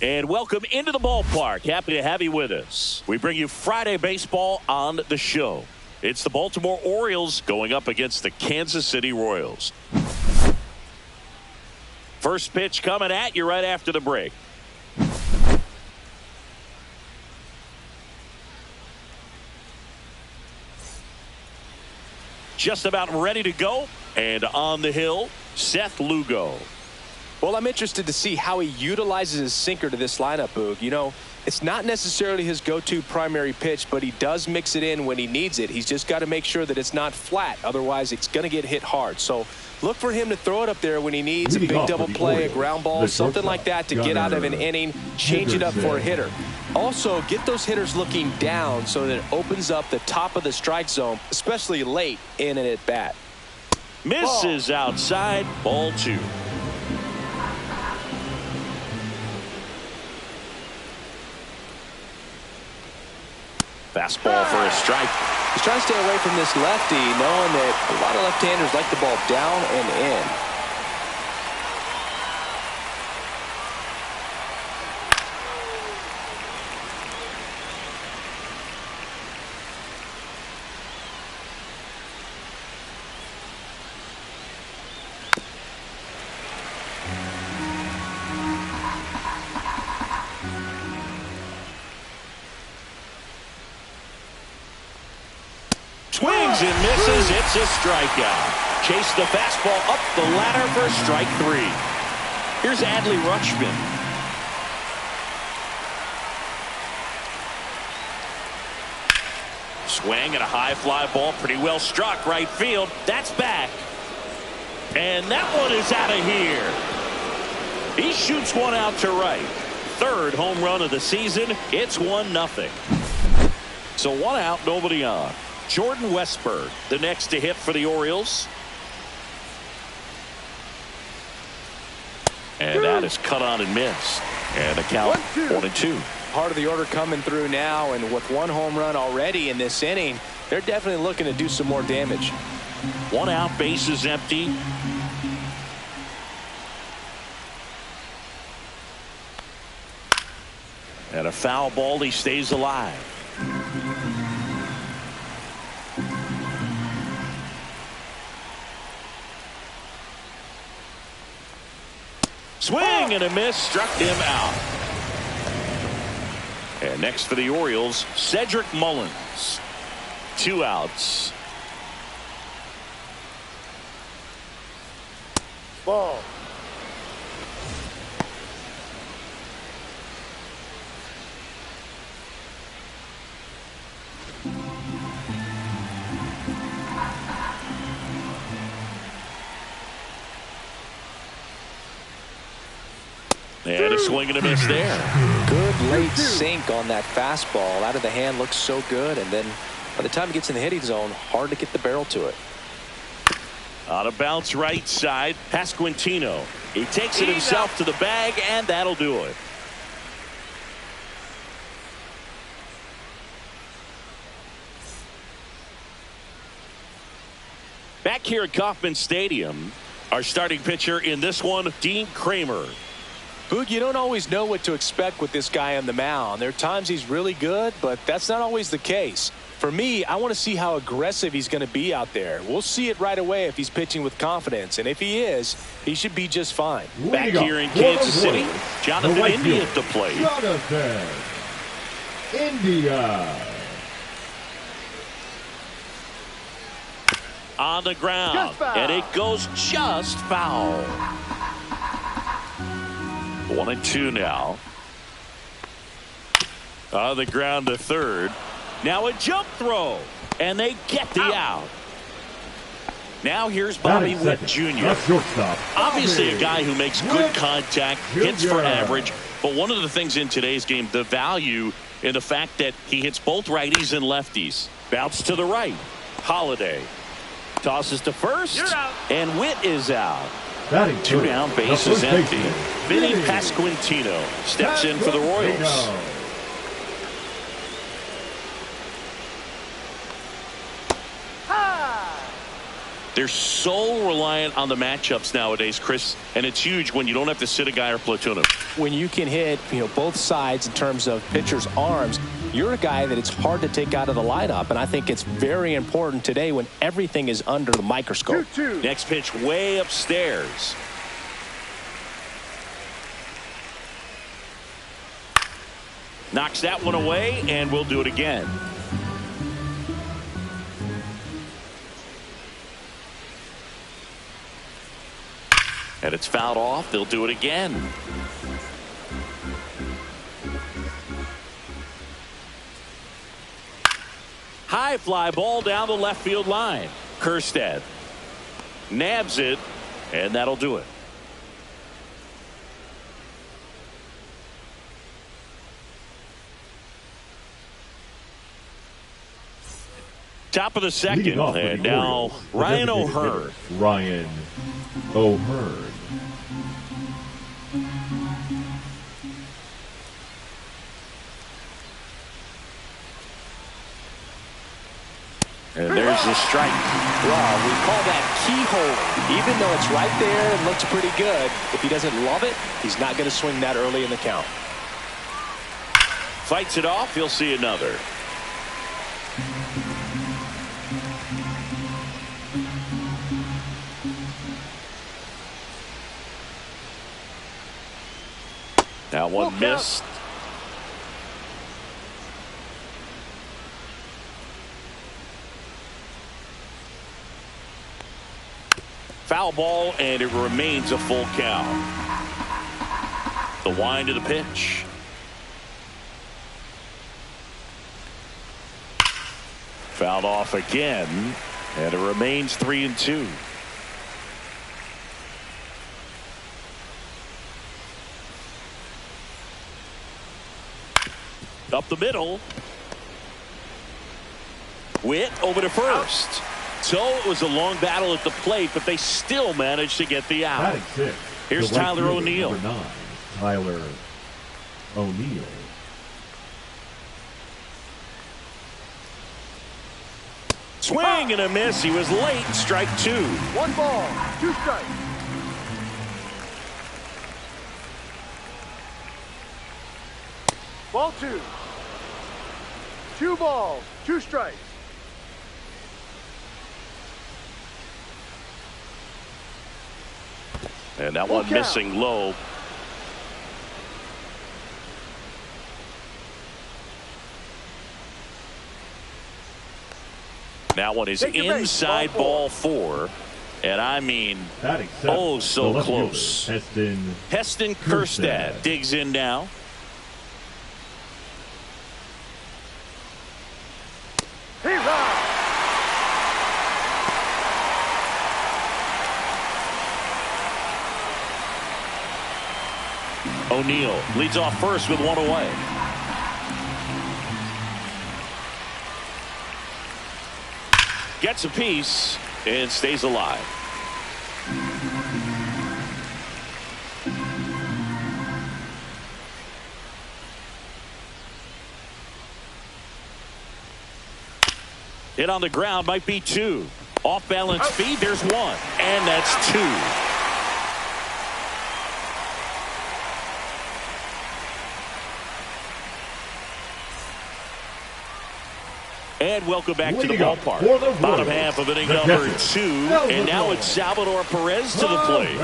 And welcome into the ballpark. Happy to have you with us. We bring you Friday baseball on the show. It's the Baltimore Orioles going up against the Kansas City Royals. First pitch coming at you right after the break. Just about ready to go. And on the hill, Seth Lugo. Well, I'm interested to see how he utilizes his sinker to this lineup, Boog. You know, it's not necessarily his go-to primary pitch, but he does mix it in when he needs it. He's just got to make sure that it's not flat. Otherwise, it's going to get hit hard. So look for him to throw it up there when he needs a big double play, a ground ball, something like that to get out of an inning, change it up for a hitter. Also, get those hitters looking down so that it opens up the top of the strike zone, especially late in an at-bat. Misses outside, ball 2. Fastball for a strike. He's trying to stay away from this lefty, knowing that a lot of left-handers like the ball down and in. Swings and misses. It's a strikeout. Chase the fastball up the ladder for strike 3. Here's Adley Rutschman. Swing and a high fly ball. Pretty well struck right field. That's back. And that one is out of here. He shoots one out to right. Third home run of the season. It's 1-0. So 1 out, nobody on. Jordan Westburg, the next to hit for the Orioles. And that is cut on and missed. And the count 1-2. Part of the order coming through now, and with 1 home run already in this inning, they're definitely looking to do some more damage. 1 out, bases empty. And a foul ball, he stays alive. Swing and a miss, struck him out. And next for the Orioles, Cedric Mullins. 2 outs. Ball. And a swing and a miss there. Good late sink on that fastball. Out of the hand, looks so good. And then by the time it gets in the hitting zone, hard to get the barrel to it. On a bounce right side, Pasquantino. He takes it himself to the bag, and that'll do it. Back here at Kauffman Stadium, our starting pitcher in this one, Dean Kramer. Boog, you don't always know what to expect with this guy on the mound. There are times he's really good, but that's not always the case. For me, I want to see how aggressive he's going to be out there. We'll see it right away if he's pitching with confidence. And if he is, he should be just fine. Back here in Kansas City, Jonathan India at the plate. Jonathan India. On the ground, and it goes just foul. 1-2 now. On the ground to third. Now a jump throw, and they get the out. Now here's Bobby Witt Jr. Obviously a guy who makes good contact, hits for average, but one of the things in today's game, the value in the fact that he hits both righties and lefties. Bounce to the right. Holiday tosses to first, and Witt is out. 2 down, bases empty. Vinny Pasquantino steps in for the Royals. They're so reliant on the matchups nowadays, Chris, and it's huge when you don't have to sit a guy or platoon him. When you can hit, both sides in terms of pitchers' arms, you're a guy that it's hard to take out of the lineup, and I think it's very important today when everything is under the microscope. 2-2. Next pitch way upstairs. Knocks that one away, and we'll do it again. And it's fouled off. They'll do it again. High fly ball down the left field line. Kjerstad nabs it, and that'll do it. Top of the second, and now Ryan O'Hearn. Ryan O'Hearn. And there's the strike. Well, we call that keyhole. Even though it's right there and looks pretty good, if he doesn't love it, he's not going to swing that early in the count. Fights it off. He'll see another. That one missed. Foul ball, and it remains a full count. The wind of the pitch. Fouled off again, and it remains 3-2. Up the middle. Witt over to first. So it was a long battle at the plate, but they still managed to get the out. Here's Tyler O'Neill. Number 9, Tyler O'Neill. Swing and a miss. He was late. Strike 2. 1 ball, 2 strikes. Ball 2. 2 balls, 2 strikes. And that one missing low. That one is inside ball 4. And I mean, oh, so close. Heston Kjerstad digs in now. O'Neill leads off first with 1 away. Gets a piece and stays alive. Hit on the ground, might be 2. Off balance feed, there's 1. And that's 2. And welcome back to the ballpark. Bottom half of inning number 2. And now it's Salvador Perez to the plate.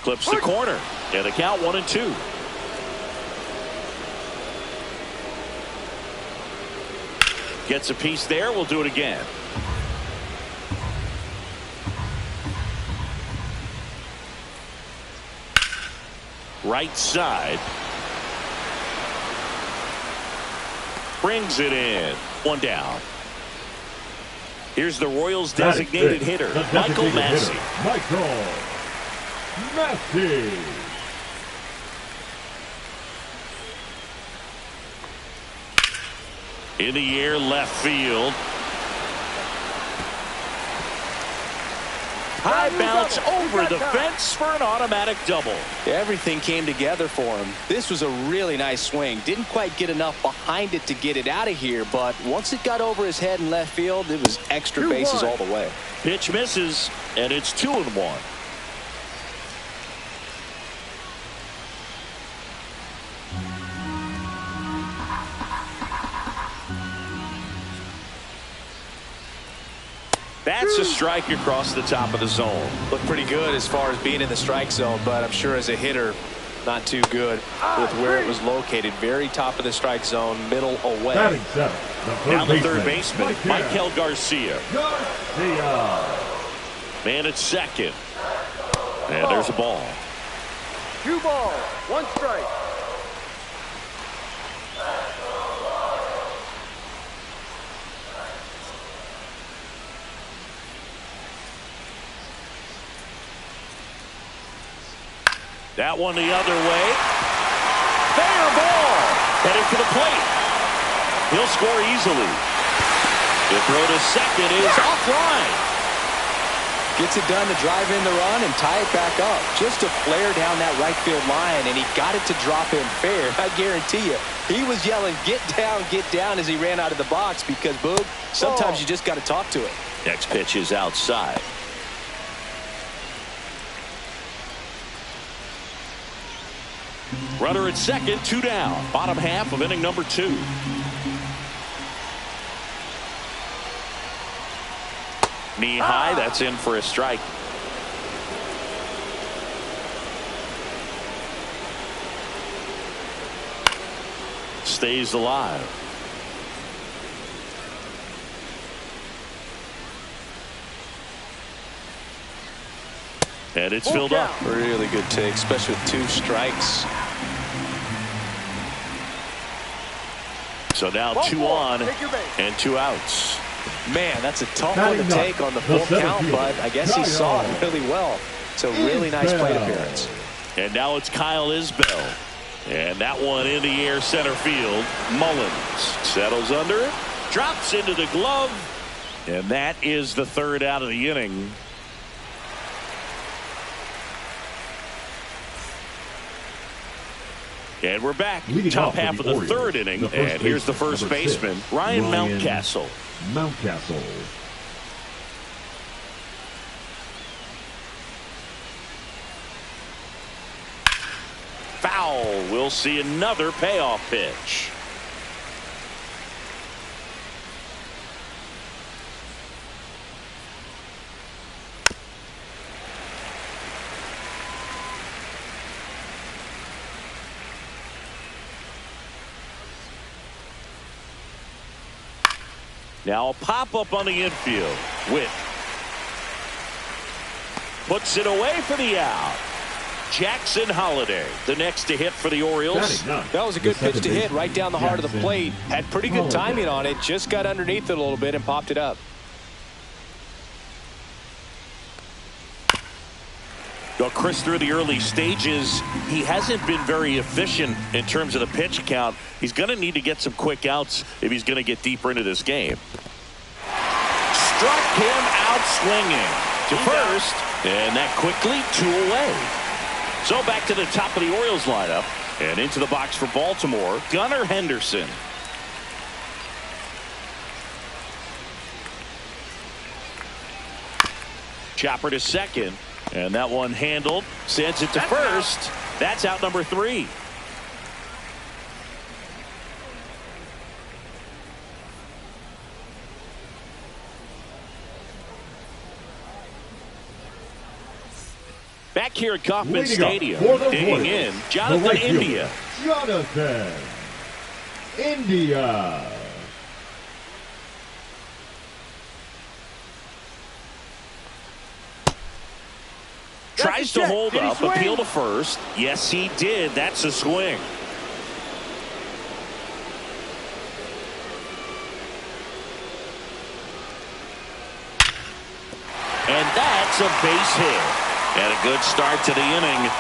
Clips the corner. And the count 1-2. Gets a piece there. We'll do it again. Right side. Brings it in. 1 down. Here's the Royals' designated hitter, Michael Massey. Michael Massey. In the air, left field. High bounce over the fence for an automatic double. Everything came together for him. This was a really nice swing. Didn't quite get enough behind it to get it out of here, but once it got over his head in left field, it was extra bases all the way. Pitch misses, and it's 2-1. That's a strike across the top of the zone. Looked pretty good as far as being in the strike zone, but I'm sure as a hitter, not too good with where it was located. Very top of the strike zone, middle away. Now the third baseman, Michael Garcia. Man at second. And there's a ball. 2 balls, 1 strike. That one the other way. Fair ball. Headed for the plate. He'll score easily. The throw to second is offline. Gets it done to drive in the run and tie it back up. Just a flare down that right field line, and he got it to drop in fair. I guarantee you, he was yelling, get down, as he ran out of the box because, Boog, sometimes you just got to talk to it. Next pitch is outside. Runner at second, 2 down. Bottom half of inning number 2. Knee high, that's in for a strike. Stays alive. And it's filled up. Really good take, especially with 2 strikes. So now 2 on and 2 outs. Man, that's a tough one to take on the full count, but I guess he saw it really well. It's a really nice plate appearance. And now it's Kyle Isbell. And that one in the air center field. Mullins settles under it, drops into the glove, and that is the 3rd out of the inning. And we're back. Top half of the Orioles, 3rd inning. And here's the first baseman, Ryan Mountcastle. Foul. We'll see another payoff pitch. Now a pop-up on the infield. Witt puts it away for the out. Jackson Holliday, the next to hit for the Orioles. That was a good pitch to hit right down the heart of the plate. Had pretty good timing on it. Just got underneath it a little bit and popped it up. Well, Chris, through the early stages, he hasn't been very efficient in terms of the pitch count. He's going to need to get some quick outs if he's going to get deeper into this game. Struck him out swinging to first, and that quickly 2 away. So back to the top of the Orioles lineup, and into the box for Baltimore, Gunnar Henderson. Chopper to second. And that one handled, sends it to first. That's out number 3. Back here at Kauffman Stadium, digging in, Jonathan India. Tries to hold up, appeal to first. Yes, he did. That's a swing. And that's a base hit. And a good start to the inning.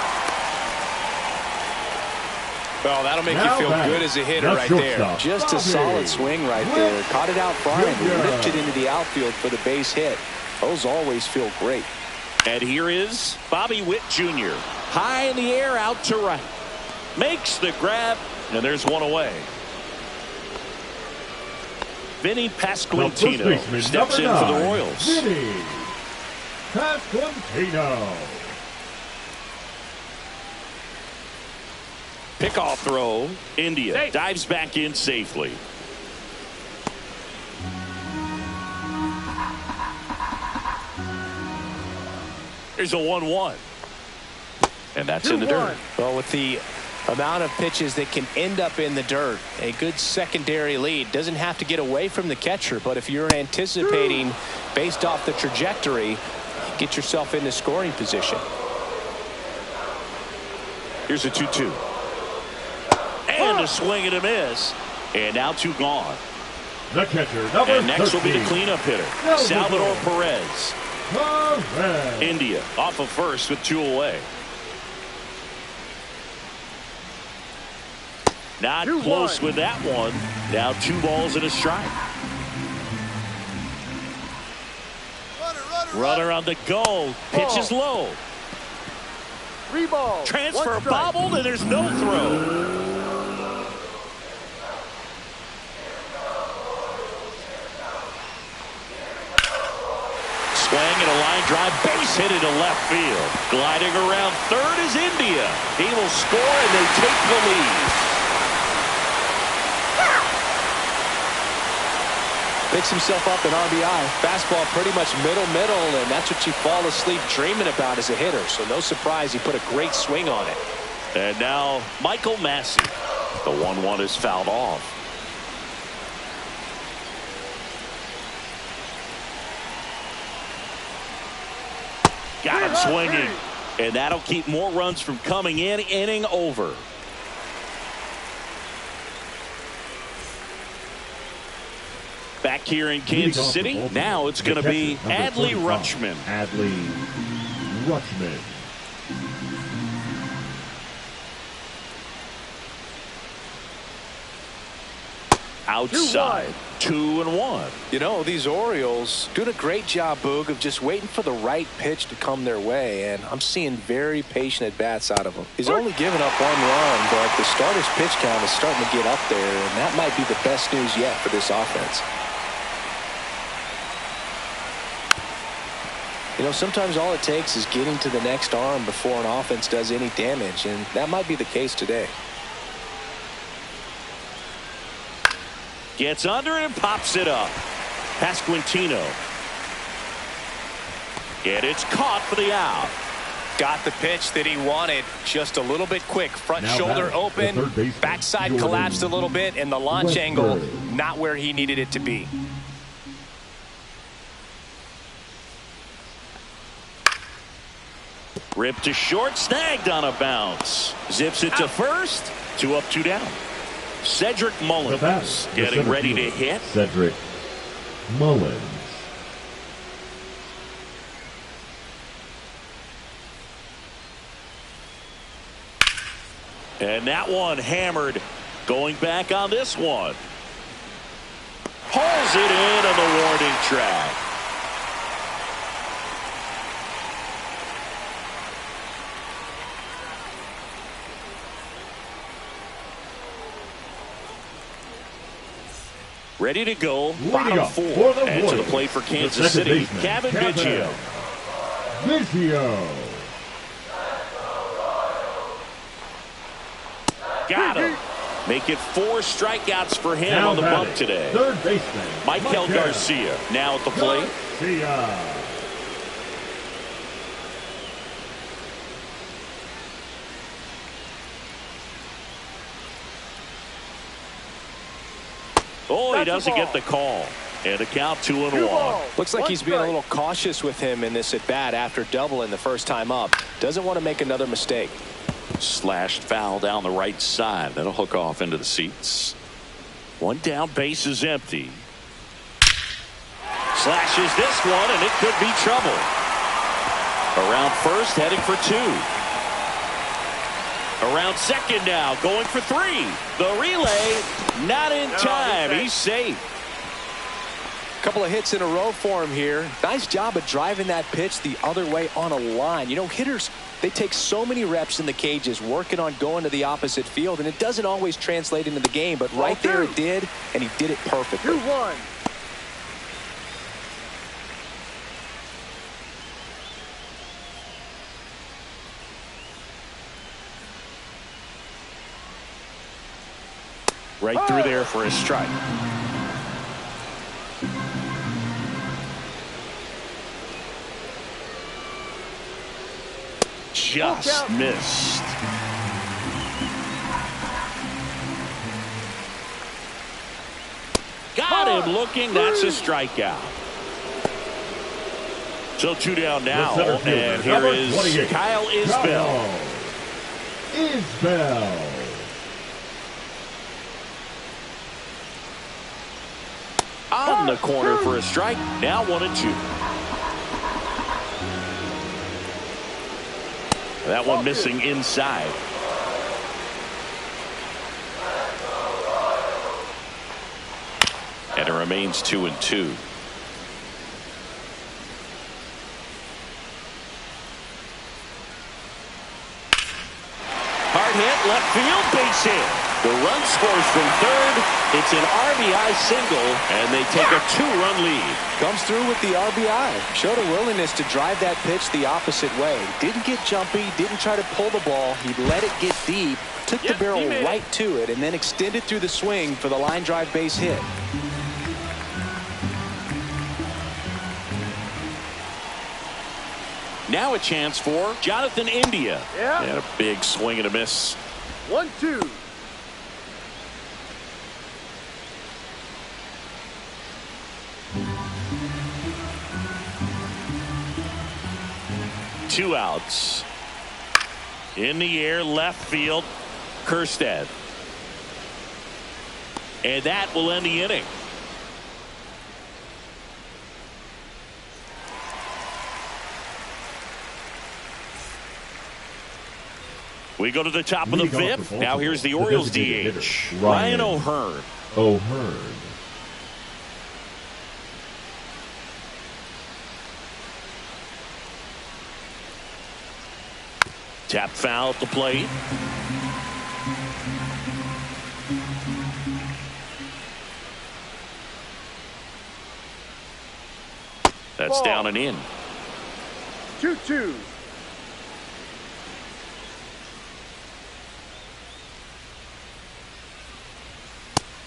Well, that'll make you feel good as a hitter right there. Just a solid swing right there. Caught it out front and ripped it into the outfield for the base hit. Those always feel great. And here is Bobby Witt Jr. High in the air, out to right. Makes the grab, and there's one away. Vinny Pasquantino steps in for the Royals. Vinny Pasquantino. Pickoff throw. India dives back in safely. Here's a 1-1. And that's in the dirt. Well, with the amount of pitches that can end up in the dirt, a good secondary lead. Doesn't have to get away from the catcher, but if you're anticipating based off the trajectory, get yourself into scoring position. Here's a 2-2. And a swing and a miss. And now 2 gone. The catcher, number and next 13. will be the cleanup hitter, Salvador Perez. India off of first with 2 away. Not close with that one. Now 2 balls and a strike. Runner on the go. Pitch is low. 3 balls. Transfer bobbled, and there's no throw. Swing and a line drive, base hit into left field. Gliding around third is India. He will score, and they take the lead. Picks himself up an RBI. Fastball pretty much middle, and that's what you fall asleep dreaming about as a hitter. So no surprise he put a great swing on it. And now Michael Massey. The 1-1 is fouled off. Got him swinging. And that'll keep more runs from coming in. Inning over. Back here in Kansas City, now it's going to be Adley Rutschman. Adley Rutschman. Outside, 2-1. You know, these Orioles doing a great job, Boog, of just waiting for the right pitch to come their way, and I'm seeing very patient at-bats out of them. He's only given up 1 run, but the starter's pitch count is starting to get up there, and that might be the best news yet for this offense. You know, sometimes all it takes is getting to the next arm before an offense does any damage, and that might be the case today. Gets under it and pops it up. Pasquantino. And it's caught for the out. Got the pitch that he wanted, just a little bit quick. Front shoulder open, backside collapsed a little bit, and the launch angle not where he needed it to be. Ripped to short, snagged on a bounce. Zips it to first. 2 up, 2 down. Cedric Mullins getting ready to hit. Cedric Mullins. And that one hammered. Going back on this one. Pulls it in on the warning track. Ready to go, bottom 4. And to the plate for Kansas City, Kevin Biggio. Got him. Make it 4 strikeouts for him now on the bump today. Third baseman, Michael Garcia now at the plate. Oh, he doesn't get the call. And a count 2-1. Looks like he's being a little cautious with him in this at-bat after doubling the first time up. Doesn't want to make another mistake. Slashed foul down the right side. That'll hook off into the seats. 1 down, base is empty. Slashes this one, and it could be trouble. Around first, heading for 2. Around second now, going for 3. The relay, not in time. He's safe. Couple of hits in a row for him here. Nice job of driving that pitch the other way on a line. You know, hitters, they take so many reps in the cages working on going to the opposite field, and it doesn't always translate into the game, but right there it did, and he did it perfectly. 2-1. Right through there for a strike. Just missed. Got him looking. That's a strikeout. So 2 down now. And here is Kyle Isbell. On the corner for a strike. Now 1-2. That one missing inside. And it remains 2-2. Hard hit, left field, base hit. The run scores from third. It's an RBI single, and they take a 2-run lead. Comes through with the RBI. Showed a willingness to drive that pitch the opposite way. Didn't get jumpy, didn't try to pull the ball. He let it get deep, took the barrel right to it, and then extended through the swing for the line drive base hit. Now a chance for Jonathan India. Yeah. And a big swing and a miss. 1-2. Two outs. In the air, left field, Kerstead. And that will end the inning. We go to the top of the fifth. Now here's the Orioles DH, Ryan O'Hearn. Tap foul at the plate. That's down and in. 2-2.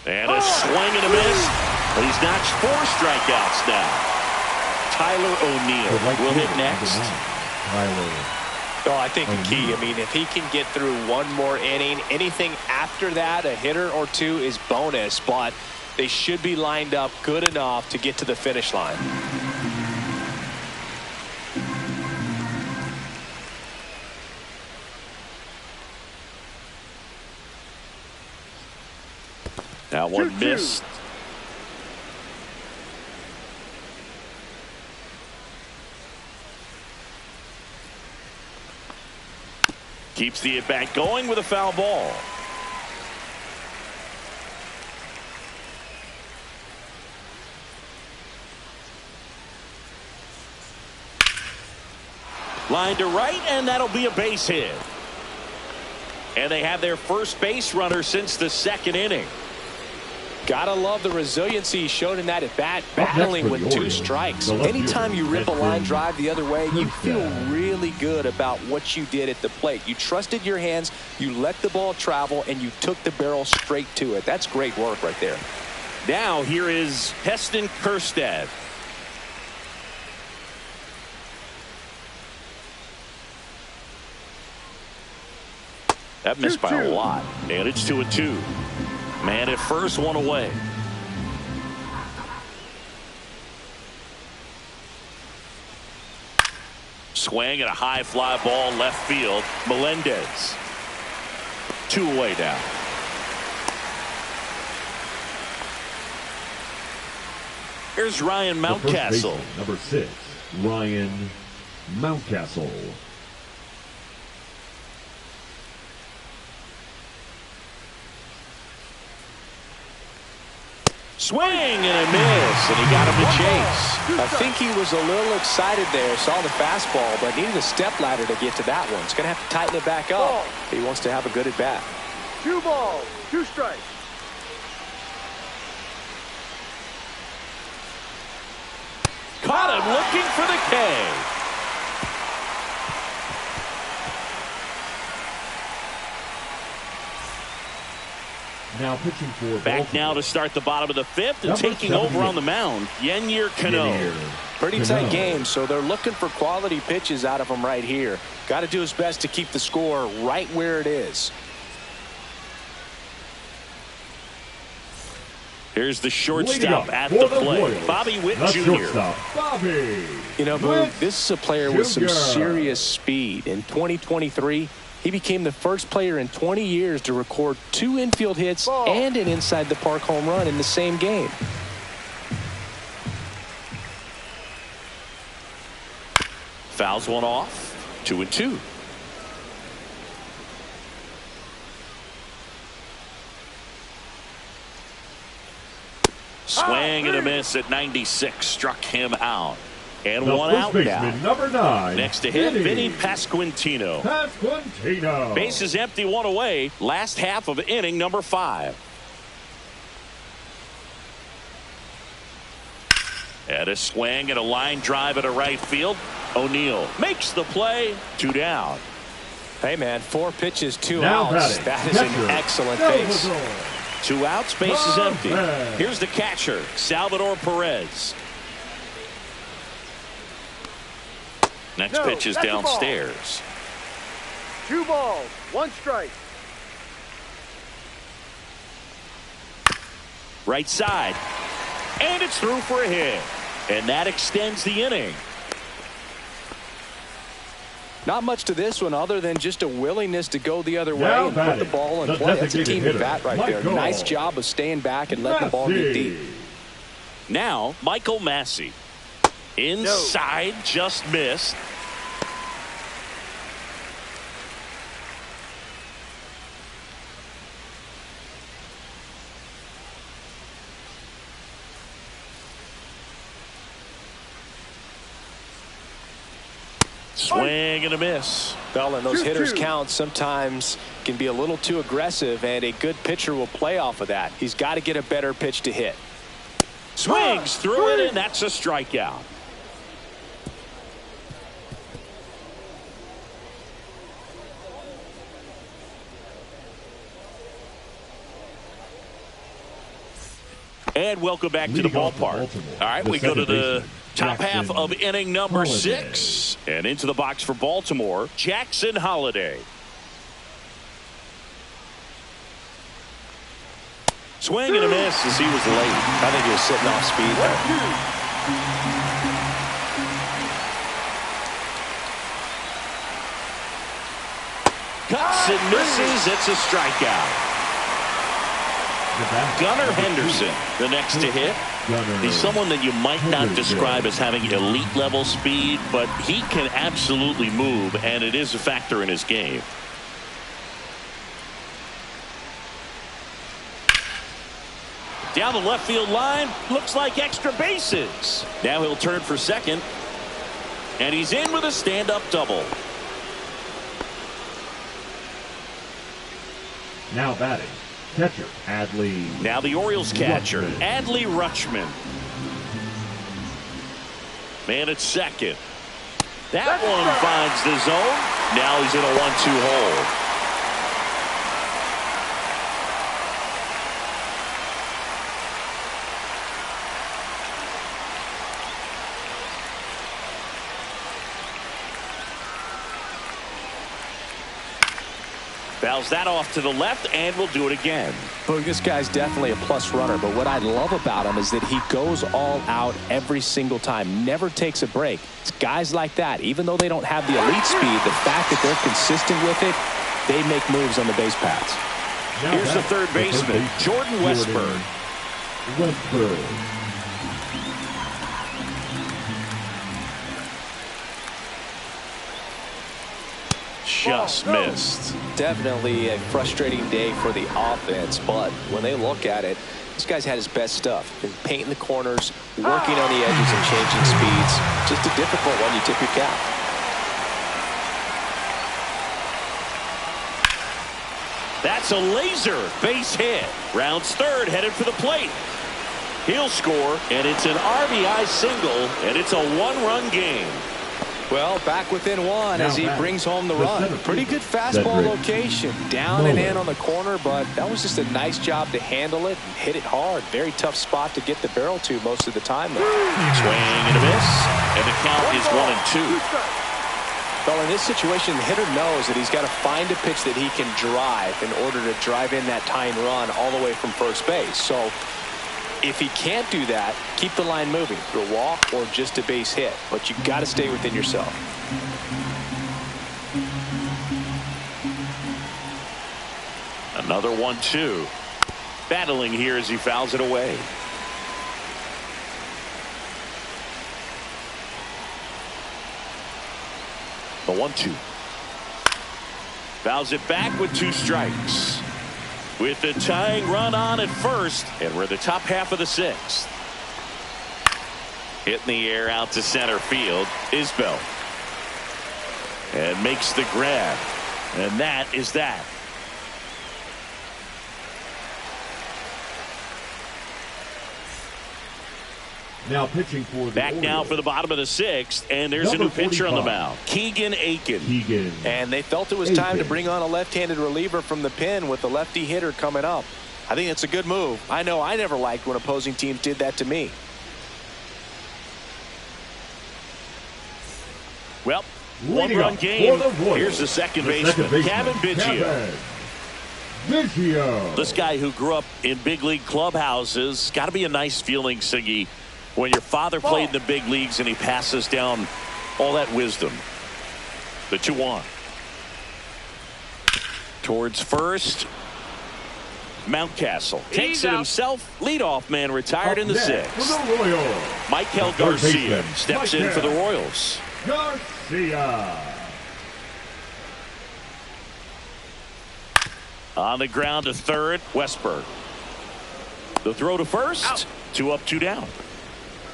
And a swing and a miss. But he's notched 4 strikeouts now. Tyler O'Neill will hit next. Oh, I think the key, I mean, if he can get through one more inning, anything after that, a hitter or two is bonus, but they should be lined up good enough to get to the finish line. That one missed. Keeps the at-bat going with a foul ball. Line to right, and that'll be a base hit. And they have their first base runner since the 2nd inning. Gotta love the resiliency he showed in that at bat, battling with 2 strikes. Anytime you rip a line drive the other way, you feel really good about what you did at the plate. You trusted your hands, you let the ball travel, and you took the barrel straight to it. That's great work right there. Now here is Heston Kjerstad. That missed by a lot, and it's 2-2. Man at first, one away. Swing and a high fly ball left field. Melendez. 2 away now. Here's Ryan Mountcastle. Number 6, Ryan Mountcastle. Swing and a miss, and he got him to chase. I think he was a little excited there, saw the fastball, but needed a step ladder to get to that one. He's going to have to tighten it back up if he wants to have a good at-bat. 2 balls, 2 strikes. Caught him looking for the K. Now pitching for Back now to start the bottom of the 5th and taking over on the mound, Yennier Cano. Pretty tight game, so they're looking for quality pitches out of him right here. Got to do his best to keep the score right where it is. Here's the shortstop at the plate, Bobby Witt Jr. Bobby. You know, Boog, this is a player with some serious speed. In 2023, he became the first player in 20 years to record 2 infield hits and an inside-the-park home run in the same game. Fouls one off, 2-2. Swing and a miss at 96, struck him out. And the one out now. Number 9. Next to him, Vinny Pasquantino. Bases empty, one away. Last half of inning number 5. And a swing and a line drive at a right field. O'Neill makes the play. 2 down. Hey, man, 4 pitches, 2 now outs. That is an excellent base. 2 outs, base is empty. Here's the catcher, Salvador Perez. Next pitch is downstairs. 2 balls, 1 strike. Right side. And it's through for a hit. And that extends the inning. Not much to this one other than just a willingness to go the other way and put the ball in play. That's a team at bat right there. Nice job of staying back and letting the ball get deep. Now, Michael Massey. Inside, just missed. Swing and a miss. Well, and those hitters' counts sometimes can be a little too aggressive, and a good pitcher will play off of that. He's got to get a better pitch to hit. Swings through it, and that's a strikeout. And welcome back to the ballpark. All right, we go to the top half of inning number 6. And into the box for Baltimore, Jackson Holliday. Swing and a miss as he was late. I think he was sitting off speed there. Cuts and misses. It's a strikeout. Gunnar Henderson, the next to hit. He's someone that you might not describe as having elite level speed, but he can absolutely move, and it is a factor in his game. Down the left field line, looks like extra bases. Now he'll turn for second, and he's in with a stand-up double. Now batting, catcher Adley. Now the Orioles catcher, Adley Rutschman. Man at second. That one finds the zone. Now he's in a 1-2 hole. Fouls that off to the left, and we'll do it again. Boog, this guy's definitely a plus runner, but what I love about him is that he goes all out every single time, never takes a break. It's guys like that, even though they don't have the elite speed, the fact that they're consistent with it, they make moves on the base paths. Here's the third baseman, Jordan Westburg. Just missed. Definitely a frustrating day for the offense, but when they look at it, This guy's had his best stuff. Been painting the corners, working on the edges and changing speeds. Just a difficult one. You tip your cap. That's a laser base hit. Rounds third, headed for the plate. He'll score, and it's an RBI single, and it's a one-run game. Well, back within one as he brings home the run. Pretty good fastball location. Down and in on the corner, but that was just a nice job to handle it and hit it hard. Very tough spot to get the barrel to most of the time, though. Swing and a miss, and the count is 1-2. Well, in this situation, the hitter knows that he's got to find a pitch that he can drive in order to drive in that tying run all the way from first base. So if he can't do that, keep the line moving through a walk or just a base hit. But you've got to stay within yourself. Another 1-2. Battling here as he fouls it away. The 1-2. Fouls it back with 2 strikes. With the tying run on at first, and we're the top half of the 6th. Hit in the air out to center field. Isbell. And makes the grab. And that is that. Now pitching for the Back Orioles. now for the bottom of the 6th, and there's Number a new pitcher 45. on the mound. Keegan Aiken. And they felt it was time to bring on a left-handed reliever from the pen with the lefty hitter coming up. I think it's a good move. I know I never liked when opposing teams did that to me. Well, Leading one-run up game. for the Royals, Here's the second the baseman, Kevin Biggio. Biggio. This guy who grew up in big league clubhouses. Got to be a nice feeling, Siggy, when your father played in the big leagues and he passes down all that wisdom. The 2-1. Towards first. Mountcastle takes it himself. Leadoff man retired in the 6th. For the Royals, Michael third Garcia baseman, steps in for the Royals. Garcia. On the ground to third, Westberg. The throw to first. Out. 2 up, 2 down.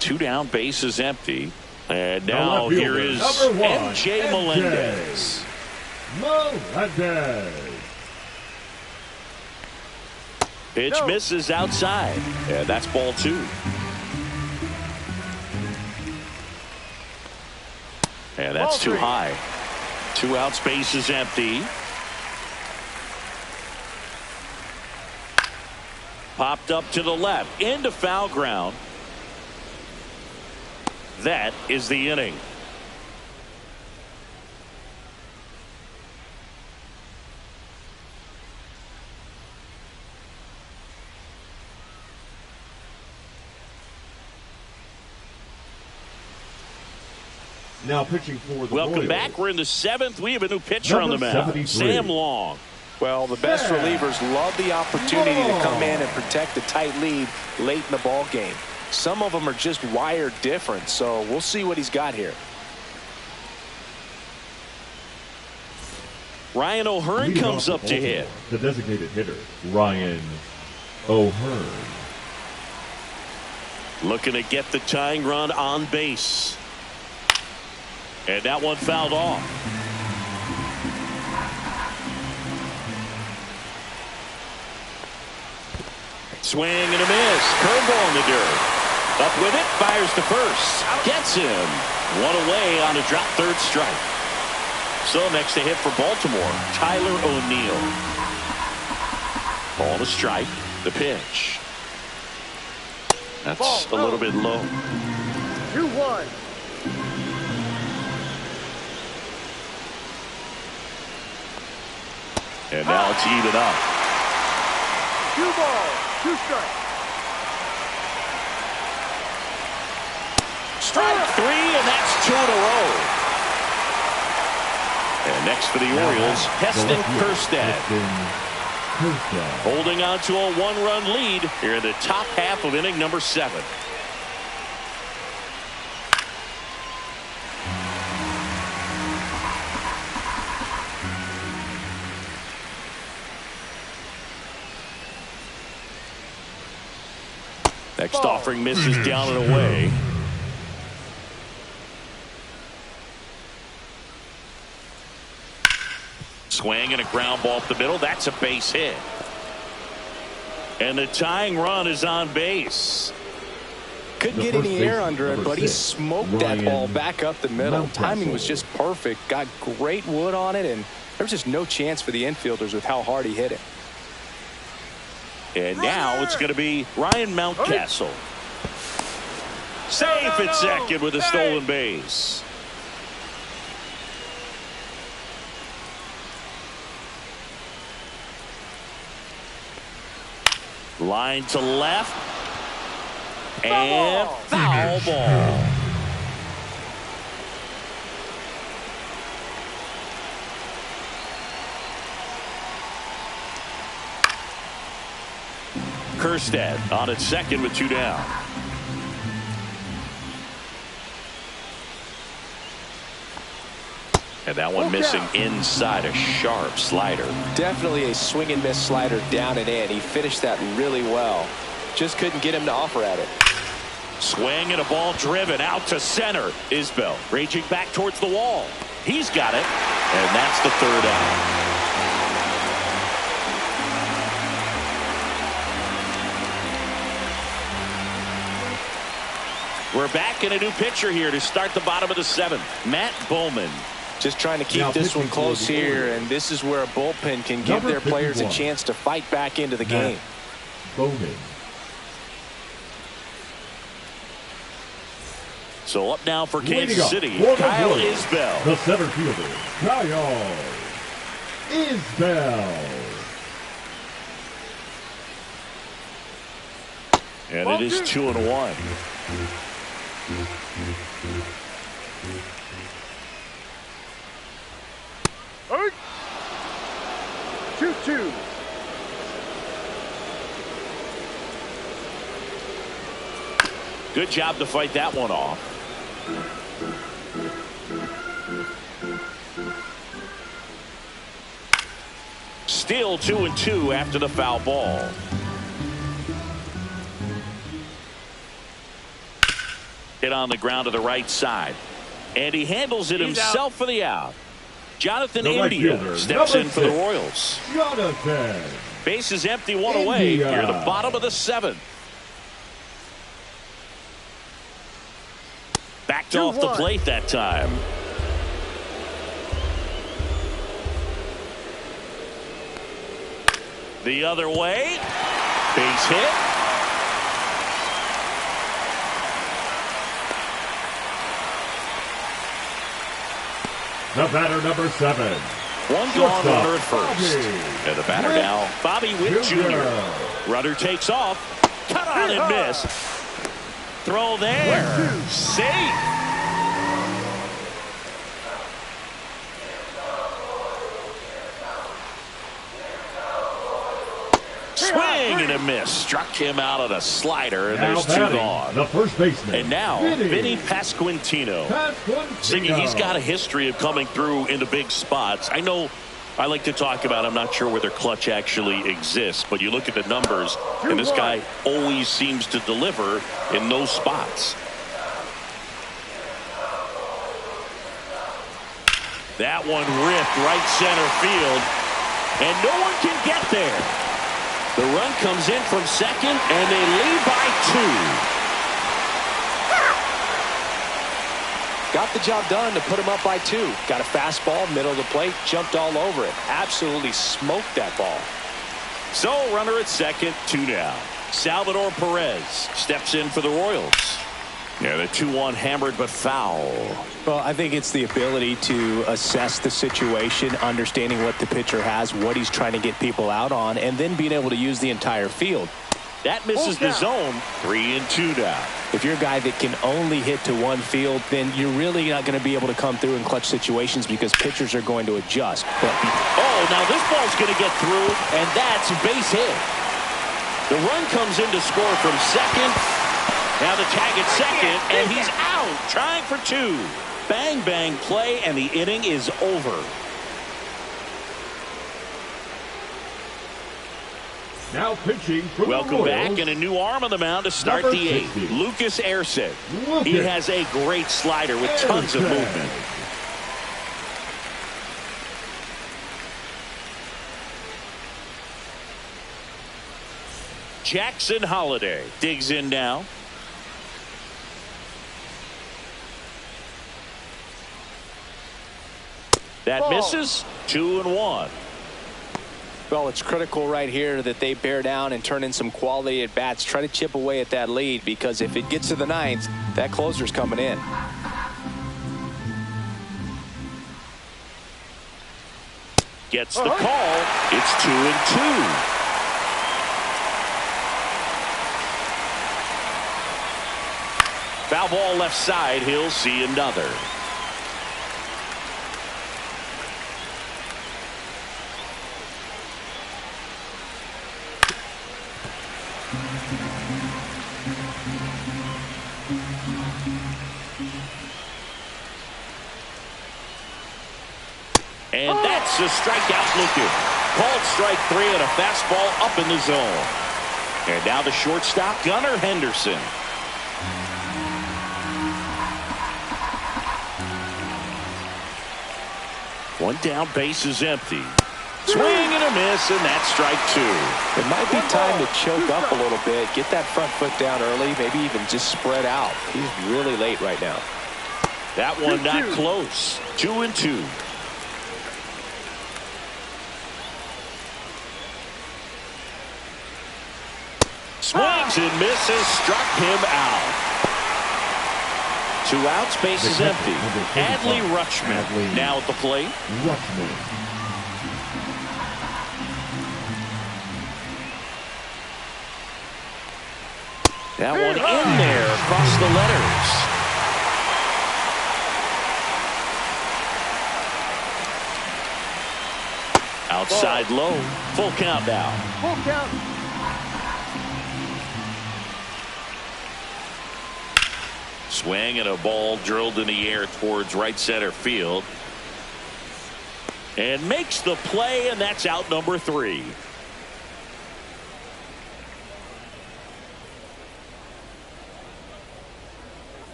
2 down, base is empty. And now here is MJ Melendez. Pitch misses outside. And that's ball 2. And that's too high. 2 outs, base is empty. Popped up to the left into foul ground. That is the inning. Now pitching for the Welcome Royals. back. We're in the 7th. We have a new pitcher on the mound. Sam Long. Well, the best relievers love the opportunity to come in and protect a tight lead late in the ball game. Some of them are just wired different, so we'll see what he's got here. Ryan O'Hearn comes up to hit. The designated hitter, Ryan O'Hearn. Looking to get the tying run on base. And that one fouled off. Swing and a miss. Curveball in the dirt. Up with it. Fires to first. Gets him. 1 away on a drop third strike. So next to hit for Baltimore, Tyler O'Neill. Ball to strike. The pitch. That's a little bit low. 2-1. And now it's even up. 2 balls, 2 strikes. Strike 3, and that's 2 in a row. And next for the Orioles, Heston Kjerstad. Holding on to a 1-run lead here in the top half of inning number 7. Next offering misses down and away. Swing and a ground ball up the middle. That's a base hit. And the tying run is on base. Couldn't get any air under it, but he smoked that ball back up the middle. Timing was just perfect. Got great wood on it, and there's just no chance for the infielders with how hard he hit it. And now it's going to be Ryan Mountcastle. Safe at second with a stolen base. Line to left. And foul ball. Kerstead on at second with 2 down. And that one missing inside, a sharp slider. Definitely a swing and miss slider down and in. He finished that really well. Just couldn't get him to offer at it. Swing and a ball driven out to center. Isbell raging back towards the wall. He's got it. And that's the 3rd out. We're back in a new pitcher here to start the bottom of the 7th. Matt Bowman. Just trying to keep this one close here, and this is where a bullpen can give their players a chance to fight back into the game. Bowman. So up now for Kansas City, Kyle Isbell. The center fielder, Kyle Isbell. And it is 2-1. Hey. 2-2. Good job to fight that one off. Still 2-2 after the foul ball. Hit on the ground to the right side. And he handles it himself for the out. Jonathan India steps in for the Royals. Jonathan. Base is empty, 1 away. Here the bottom of the 7th. Backed off the plate that time. The other way. Base hit. The batter, number 7. One gone, runner at first. And the batter now, Bobby Witt Jr. Runner takes off. Cut on and miss. Throw there. Safe. Swing and a miss. Struck him out of the slider, and there's 2 gone. The first baseman. And now, Vinny Pasquantino. Siggy, he's got a history of coming through into big spots. I know I like to talk about, I'm not sure whether clutch actually exists, but you look at the numbers, and this guy always seems to deliver in those spots. That one ripped right center field, and no one can get there. The run comes in from second, and they lead by 2. Got the job done to put him up by 2. Got a fastball, middle of the plate, jumped all over it. Absolutely smoked that ball. So runner at second, 2 down. Salvador Perez steps in for the Royals. Yeah, the 2-1 hammered but foul. Well, I think it's the ability to assess the situation, understanding what the pitcher has, what he's trying to get people out on, and then being able to use the entire field. That misses the zone. 3-2 down. If you're a guy that can only hit to one field, then you're really not going to be able to come through in clutch situations because pitchers are going to adjust. But now this ball's going to get through, and that's a base hit. The run comes in to score from second. Now the tag at second, and he's out, trying for 2. Bang, bang play, and the inning is over. Now pitching for the Welcome Royals, back, and a new arm on the mound to start number the 8th. 60. Lucas Erceg. Lucas He has a great slider with tons of Erceg. movement. Jackson Holiday digs in now. That Ball. misses. 2-1. Well, it's critical right here that they bear down and turn in some quality at bats. Try to chip away at that lead, because if it gets to the 9th, that closer's coming in. Gets the call. It's 2-2. Foul ball left side. He'll see another. And that's a strikeout looking. Called strike 3 and a fastball up in the zone. And now the shortstop, Gunnar Henderson. One down, base is empty. Swing and a miss, and that's strike 2. It might be time to choke up a little bit, get that front foot down early, maybe even just spread out. He's really late right now. That one not close. 2-2. Swings and misses, struck him out. 2 outs, base is empty. Adley Rutschman now at the plate. Rutschman. That one in there across the letters. Outside low. Full count now. Full count. Swing and a ball drilled in the air towards right center field. And makes the play, and that's out number 3.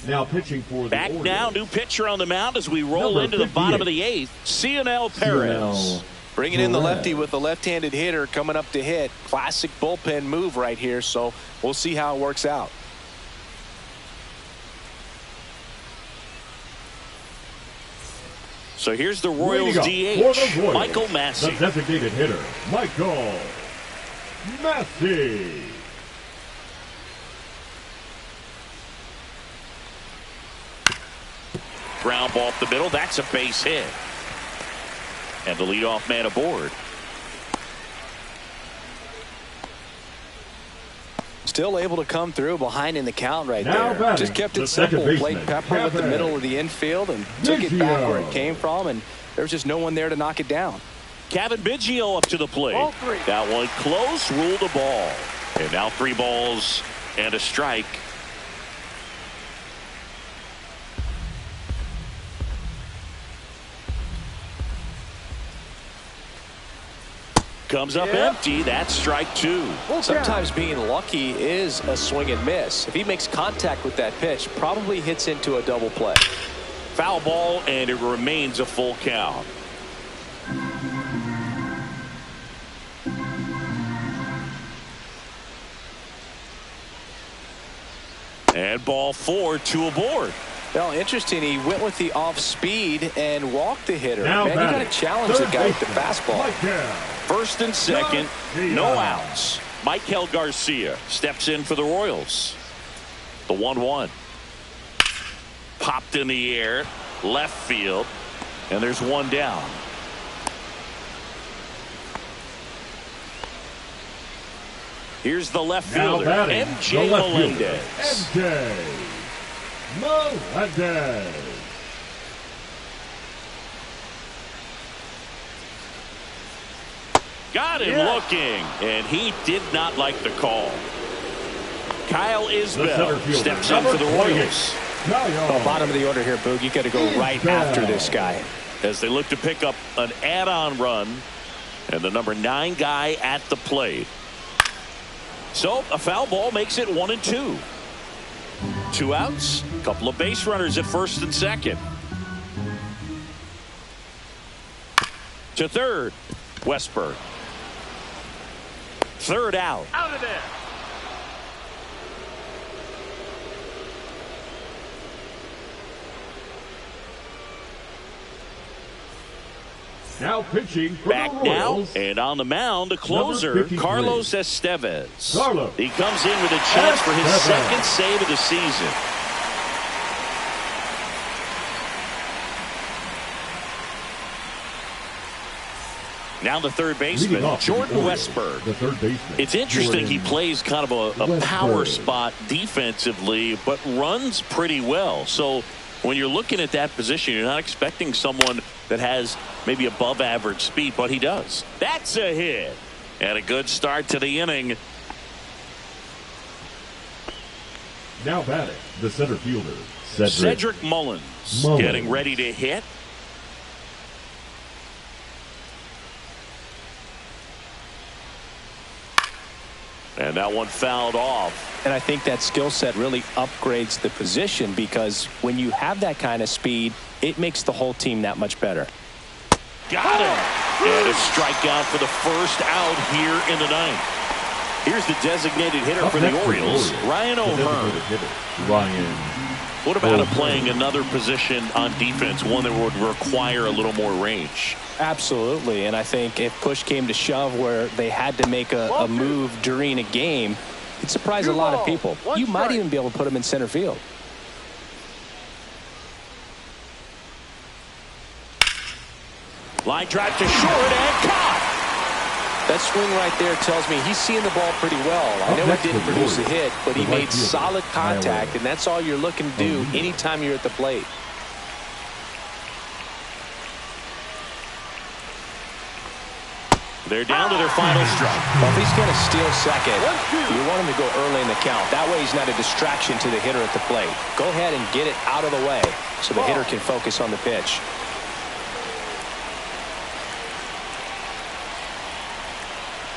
Now pitching for the Back Orioles. now, new pitcher on the mound as we roll Number into the bottom 58. of the 8th. Cionel Perez. Bringing in the lefty with the left-handed hitter coming up to hit. Classic bullpen move right here, so we'll see how it works out. So here's the Royals Leading up for the DH, Royals, Michael Massey. The designated hitter, Michael Massey. Ground ball up the middle. That's a base hit. And the leadoff man aboard. Still able to come through behind in the count right Now there. batting, Just kept the it simple. second Played baseman, pepper with the Kevin middle of the infield and took it back where it came from, and there was just no one there to knock it down. Kevin Biggio up to the plate. Ball 3. That one close, ruled a ball. And now 3 balls and a strike. Comes up empty. That's strike 2. Sometimes being lucky is a swing and miss. If he makes contact with that pitch, probably hits into a double play. Foul ball, and it remains a full count. And ball 4, 2 aboard. Well, interesting. He went with the off speed and walked the hitter. Now Man, you got to batting, challenge the third guy with the baseman, fastball. Michael. First and second, Garcia. no outs. Michael Garcia steps in for the Royals. The 1-1. Popped in the air, left field, and there's one down. Here's the left Now fielder, batting, MJ the left fielder, Melendez. MJ Melendez. Got him looking, and he did not like the call. Kyle The center Isbell fielder, steps in number for the 28, Royals. Bottom of the order here, Boog. You got to go right after this guy. as they look to pick up an add-on run, and the number 9 guy at the plate. So a foul ball makes it 1-2. 2 outs, a couple of base runners at first and second. To third, Westberg. Third out. Out of there. Now pitching for Back the now, Royals. and on the mound, the closer, Number 53. Carlos Estevez. Carlos He comes in with a chance for his Estevez. second save of the season. Now the third Leading baseman, off for the Jordan Orioles, Westberg. The third baseman. It's interesting he Jordan plays kind of a power Westberg. spot defensively, but runs pretty well. So when you're looking at that position, you're not expecting someone that has maybe above average speed, but he does. That's a hit. And a good start to the inning. Now batting, the center fielder, Cedric Mullins getting ready to hit. And that one fouled off. And I think that skill set really upgrades the position, because when you have that kind of speed, it makes the whole team that much better. Got him. And a strikeout for the first out here in the ninth. Here's the designated hitter for the Orioles, Ryan O'Hearn. Ryan. What about him playing another position on defense, one that would require a little more range? Absolutely. And I think if push came to shove where they had to make a move during a game, it'd surprise a lot of people. You might even be able to put him in center field. Line drive to short and caught. That swing right there tells me he's seeing the ball pretty well. I know it didn't produce a hit, but he made solid contact, and that's all you're looking to do anytime you're at the plate. They're down to their final strike. Well, if he's going to steal second, you want him to go early in the count. That way he's not a distraction to the hitter at the plate. Go ahead and get it out of the way so the hitter can focus on the pitch.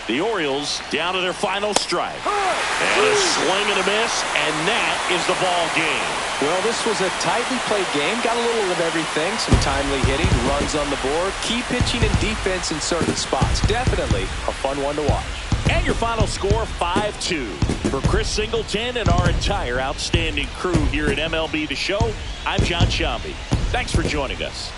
The Orioles down to their final strike. And a swing and a miss, and that is the ball game. Well, this was a tightly played game. Got a little of everything. Some timely hitting, runs on the board, key pitching and defense in certain spots. Definitely a fun one to watch. And your final score, 5-2. For Chris Singleton and our entire outstanding crew here at MLB The Show, I'm John Shambi. Thanks for joining us.